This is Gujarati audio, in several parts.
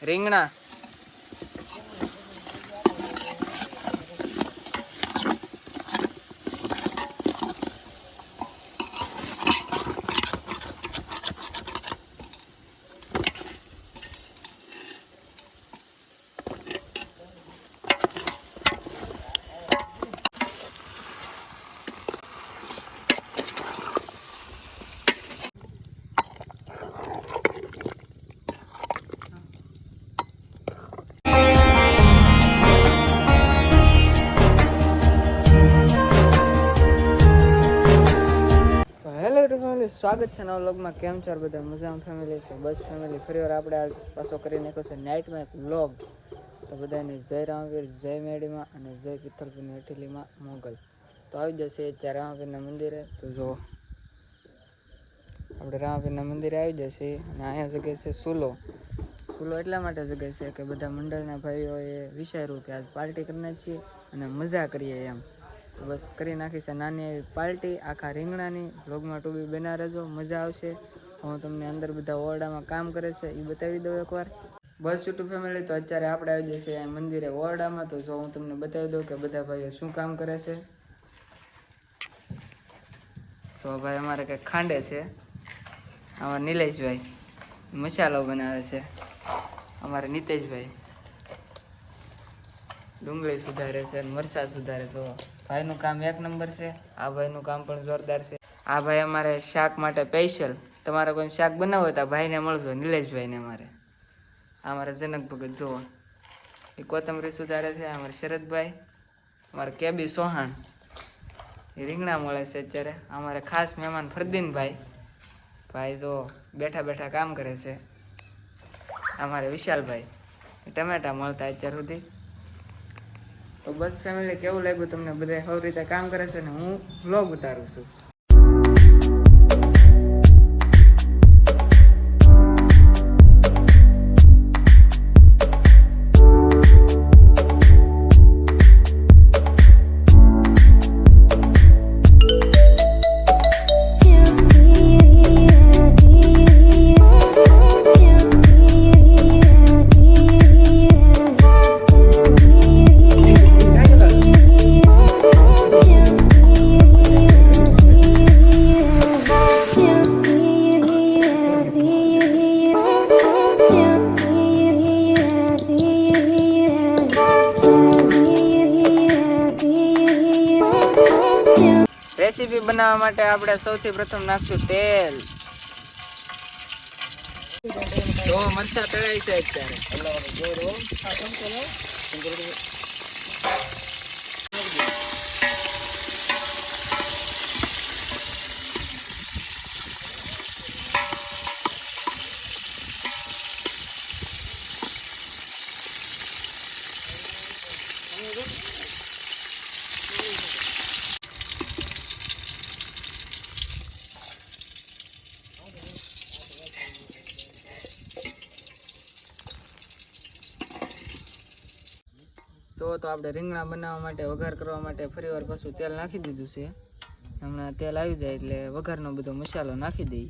રીંગણા સ્વાગત છે નવા વ્લોગમાં. કેમ છો બધા? મજામાં ફેમિલી? તો બસ ફેમિલી ફરીવાર આપણે પાછો કરી નાખ્યો છે નાઇટમાં એક વ્લોગ. તો બધાને જય રામવીર, જય મેડીમાં અને જય પિત્તલપુરની હઠીલીમાં મોગલ. તો આવી જશે ત્યાં રામાપીરના મંદિરે. તો જો આપણે રામાપીરના મંદિરે આવી જશે અને અહીંયા જગ્યાએ છે સુલો. સુલો એટલા માટે જગ્યાએ છે કે બધા મંડળના ભાઈઓએ વિચાર્યું કે આજ પાર્ટી કરી નાખીએ અને મજા કરીએ એમ. બસ કરી નાખી છે નાની એવી પાર્ટી આખા રીંગણાની. વ્લોગમાં ટૂબી બના રહેજો, મજા આવશે. હું તમને અંદર બધા ઓરડામાં કામ કરે છે એ બતાવી દઉં એકવાર. બસ યુટ્યુબ ફેમિલી, તો અત્યારે આપણે આવી જઈએ મંદિરે ઓરડામાં. તો જો હું તમને બતાવી દઉં કે બધા ભાઈઓ શું કામ કરે છે. સો ભાઈ અમારે કંઈક ખાંડે છે. અમારા નિલેશભાઈ મસાલો બનાવે છે. અમારે નીતેશભાઈ ડુંગળી સુધારે છે, મરચાં સુધારે છે. ભાઈનું કામ એક નંબર છે. આ ભાઈનું કામ પણ જોરદાર છે. આ ભાઈ અમારે શાક માટે સ્પેશિયલ. તમારે કોઈ શાક બનાવવું હોય તો ભાઈને મળજો, નિલેશભાઈને. અમારે જનક ભગત જુઓ એ કોથમરી સુધારે છે. અમારે શરદભાઈ, અમારે કેબી સોહાણ એ રીંગણા મળે છે અત્યારે. અમારે ખાસ મહેમાન ફરદીનભાઈ, ભાઈ જો બેઠા બેઠા કામ કરે છે. અમારે વિશાલભાઈ ટમેટા મળતા અત્યાર સુધી. તો બસ ફેમિલી, કેવું લાગ્યું તમને? બધા સૌ રીતે કામ કરે છે ને હું વ્લોગ ઉતારું છું. રેસીપી બનાવવા માટે આપણે સૌથી પ્રથમ નાખશું તેલ. તો મરચાં તળાય છે અત્યારે. તો આપણે રીંગણા બનાવવા માટે વઘાર કરવા માટે ફરીવાર પાછું તેલ નાખી દીધું છે. હમણાં તેલ આવી જાય એટલે વઘારનો બધો મસાલો નાખી દઈએ.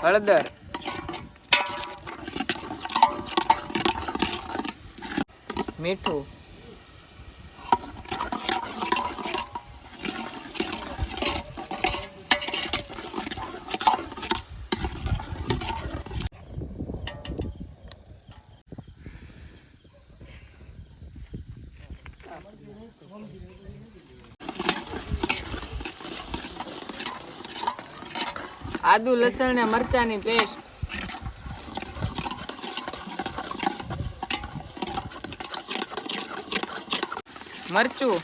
હળદર, મીઠું, આદુ લસણ ને મરચાની પેસ્ટ, મરચું,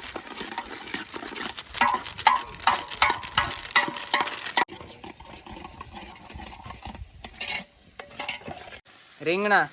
રીંગણા,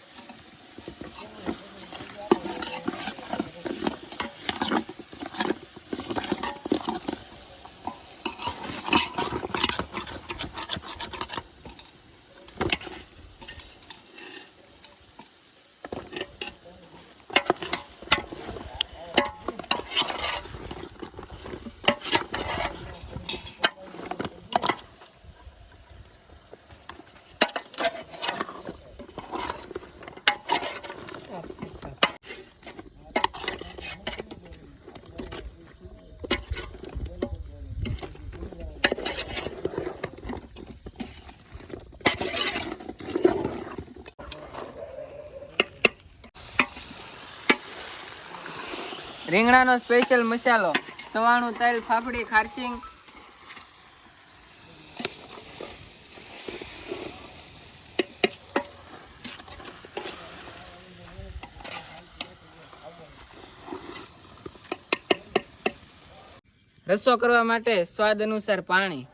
રીંગણાનો સ્પેશિયલ મસાલો, સવાણું તેલ, ફાફડી, ખારસિંગ, રસો કરવા માટે સ્વાદ અનુસાર પાણી,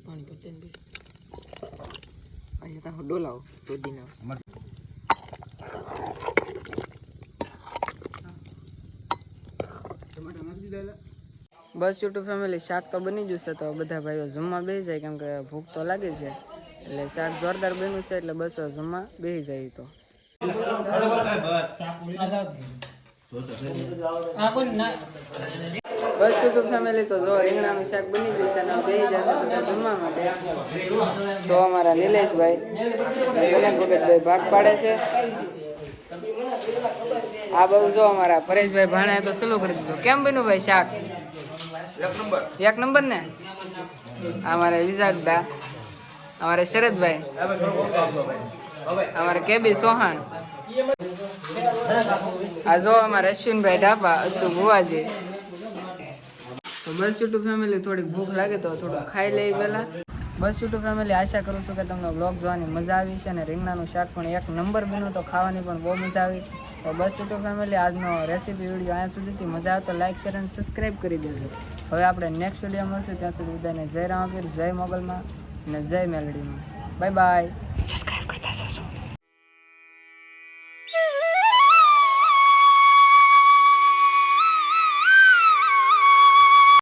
પાણી પતે અહીંયા ડોલાવો દૂધીના. બસ યુટ્યુબ ફેમિલી, શાક તો બની ગયું છે, તો બધા ભાઈઓ જમવા બેસી જાય, કેમ કે ભૂખ તો લાગે છે. એટલે શાક જોરદાર બન્યું છે, એટલે બસ જમવા બેસી જાય. તો બસ યુટ્યુબ ફેમિલી, તો જો રીંગણાનું શાક બની ગયું છે અને બેસી જશે બધા જમવા માટે. તો અમારા નિલેશભાઈ, જનક ભગતભાઈ ભાગ પાડે છે. આ બધું જો અમારા પરેશભાઈ ભાણે તો સલું કરી દીધું. કેમ બન્યું ભાઈ શાક? એક નંબર ને. અમારે વિજાકદા, અમારે શરદભાઈ, અમારે કેબી સોહાણ, આ જો અમારે અશ્વિનભાઈ ઢાપા, અશુ ભુવાજી. તો બસ યુટ્યુબ ફેમિલી, થોડીક ભૂખ લાગે તો થોડુંક ખાઈ લઈ પહેલા. બસ યુટ્યુબ ફેમિલી, આશા કરું છું કે તમને બ્લોગ જોવાની મજા આવી છે, અને રીંગણાનું શાક પણ એક નંબર બન્યું, તો ખાવાની પણ બહુ મજા આવી. તો બસ યુટ્યુબ ફેમિલી, આજનો રેસીપી વિડીયો અહીંયા સુધીથી. મજા આવે તો લાઈક, શેર અને સબસ્ક્રાઈબ કરી દેજો. હવે આપણે નેક્સ્ટ વિડીયો મળશું, ત્યાં સુધી બધાને જય રામપીર, જય મોગલમાં અને જય મેલડીમાં. Bye bye.